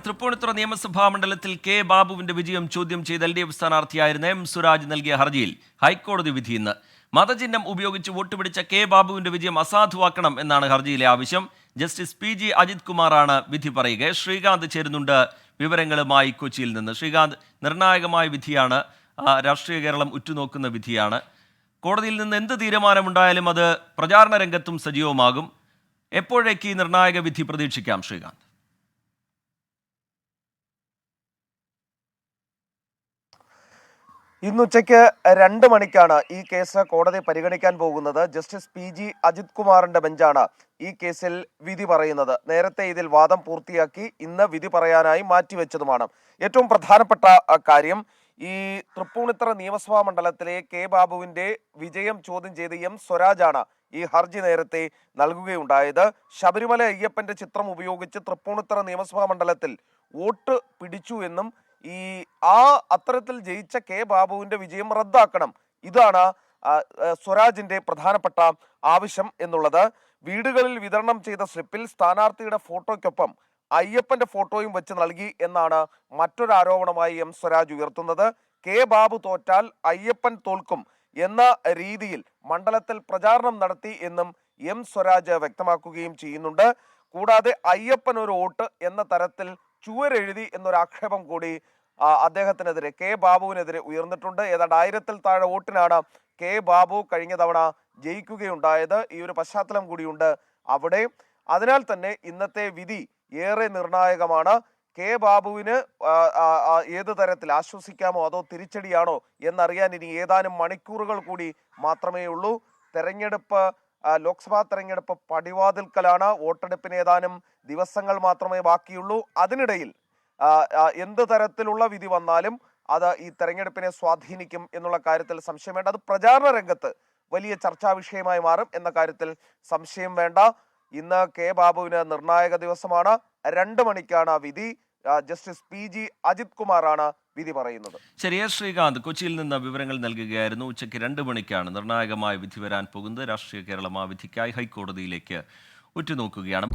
തൃപ്പൂണിത്തുറ നിയമസഭാ മണ്ഡലത്തിൽ കെ ബാബുവിന്റെ വിജയം ചോദ്യം ചെയ്ത് LDF സ്ഥാനാർത്ഥിയായിരുന്ന M സുരാജ് നൽകിയ ഹർജിയിൽ ഹൈക്കോടതി വിധി ഇന്ന്. മതചിഹ്നം ഉപയോഗിച്ച് വോട്ട് പിടിച്ച കെ ബാബുവിന്റെ വിജയം അസാധുവാക്കണം എന്നാണ് ഹർജിയിലെ ആവശ്യം. ജസ്റ്റിസ് PG അജിത് കുമാറാണ് വിധി പറയുക. ശ്രീകാന്ത് ചേരുന്നുണ്ട് വിവരങ്ങളുമായി കൊച്ചിയിൽ നിന്ന്. ശ്രീകാന്ത്, നിർണായകമായ വിധിയാണ്, രാഷ്ട്രീയ കേരളം ഉറ്റുനോക്കുന്ന വിധിയാണ്. കോടതിയിൽ നിന്ന് എന്ത് തീരുമാനമുണ്ടായാലും അത് പ്രചാരണ രംഗത്തും സജീവമാകും. എപ്പോഴേക്ക് ഈ നിർണായക വിധി പ്രതീക്ഷിക്കാം ശ്രീകാന്ത്? ഇന്നുച്ചയ്ക്ക് 2 മണിക്കാണ് ഈ കേസ് കോടതി പരിഗണിക്കാൻ പോകുന്നത്. ജസ്റ്റിസ് PG അജിത് കുമാറിന്റെ ബെഞ്ചാണ് ഈ കേസിൽ വിധി പറയുന്നത്. നേരത്തെ ഇതിൽ വാദം പൂർത്തിയാക്കി ഇന്ന് വിധി പറയാനായി മാറ്റിവെച്ചതുമാണ്. ഏറ്റവും പ്രധാനപ്പെട്ട കാര്യം, ഈ തൃപ്പൂണിത്തുറ നിയമസഭാ മണ്ഡലത്തിലെ കെ ബാബുവിന്റെ വിജയം ചോദ്യം ചെയ്ത് M സ്വരാജാണ് ഈ ഹർജി നേരത്തെ നൽകുകയുണ്ടായത്. ശബരിമല അയ്യപ്പന്റെ ചിത്രം ഉപയോഗിച്ച് തൃപ്പൂണിത്തുറ നിയമസഭാ മണ്ഡലത്തിൽ വോട്ട് പിടിച്ചു എന്നും അത്തരത്തിൽ ജയിച്ച കെ ബാബുവിന്റെ വിജയം റദ്ദാക്കണം, ഇതാണ് സ്വരാജിന്റെ പ്രധാനപ്പെട്ട ആവശ്യം എന്നുള്ളത്. വീടുകളിൽ വിതരണം ചെയ്ത സ്ലിപ്പിൽ സ്ഥാനാർത്ഥിയുടെ ഫോട്ടോയ്ക്കൊപ്പം അയ്യപ്പന്റെ ഫോട്ടോയും വെച്ച് നൽകി എന്നാണ് മറ്റൊരു ആരോപണമായി M സ്വരാജ് ഉയർത്തുന്നത്. കെ ബാബു തോറ്റാൽ അയ്യപ്പൻ തോൽക്കും എന്ന രീതിയിൽ മണ്ഡലത്തിൽ പ്രചാരണം നടത്തി എന്നും M സ്വരാജ് വ്യക്തമാക്കുകയും ചെയ്യുന്നുണ്ട്. കൂടാതെ അയ്യപ്പൻ ഒരു വോട്ട് എന്ന തരത്തിൽ ചുവരെഴുതി എന്നൊരാക്ഷേപം കൂടി അദ്ദേഹത്തിനെതിരെ, കെ ബാബുവിനെതിരെ ഉയർന്നിട്ടുണ്ട്. ഏതാണ്ട് 1000-ൽ താഴെ വോട്ടിനാണ് കെ ബാബു കഴിഞ്ഞ തവണ ജയിക്കുകയുണ്ടായത്. ഈ ഒരു പശ്ചാത്തലം കൂടിയുണ്ട് അവിടെ. അതിനാൽ തന്നെ ഇന്നത്തെ വിധി ഏറെ നിർണായകമാണ്. കെ ബാബുവിന് ഏത് തരത്തിൽ ആശ്വസിക്കാമോ അതോ തിരിച്ചടിയാണോ എന്നറിയാൻ ഇനി ഏതാനും മണിക്കൂറുകൾ കൂടി മാത്രമേ ഉള്ളൂ. ലോക്സഭാ തെരഞ്ഞെടുപ്പ് പടിവാതിൽക്കലാണ്. വോട്ടെടുപ്പിന് ഏതാനും ദിവസങ്ങൾ മാത്രമേ ബാക്കിയുള്ളൂ. അതിനിടയിൽ എന്ത് തരത്തിലുള്ള വിധി വന്നാലും അത് ഈ തെരഞ്ഞെടുപ്പിനെ സ്വാധീനിക്കും എന്നുള്ള കാര്യത്തിൽ സംശയം വേണ്ട. അത് പ്രചാരണ രംഗത്ത് വലിയ ചർച്ചാ വിഷയമായി മാറും എന്ന കാര്യത്തിൽ സംശയം വേണ്ട. ഇന്ന് കെ ബാബുവിന് നിർണായക ദിവസമാണ്. 2 മണിക്കാണ് വിധി. ജസ്റ്റിസ് PG അജിത് കുമാറാണ് വിധി പറയുന്നത്. ശരി, ശ്രീകാന്ത് കൊച്ചിയിൽ നിന്ന് വിവരങ്ങൾ നൽകുകയായിരുന്നു. ഉച്ചയ്ക്ക് 2 മണിക്കാണ് നിർണായകമായ വിധി വരാൻ പോകുന്നത്. രാഷ്ട്രീയ കേരളം ആ വിധിക്കായി ഹൈക്കോടതിയിലേക്ക് ഉറ്റുനോക്കുകയാണ്.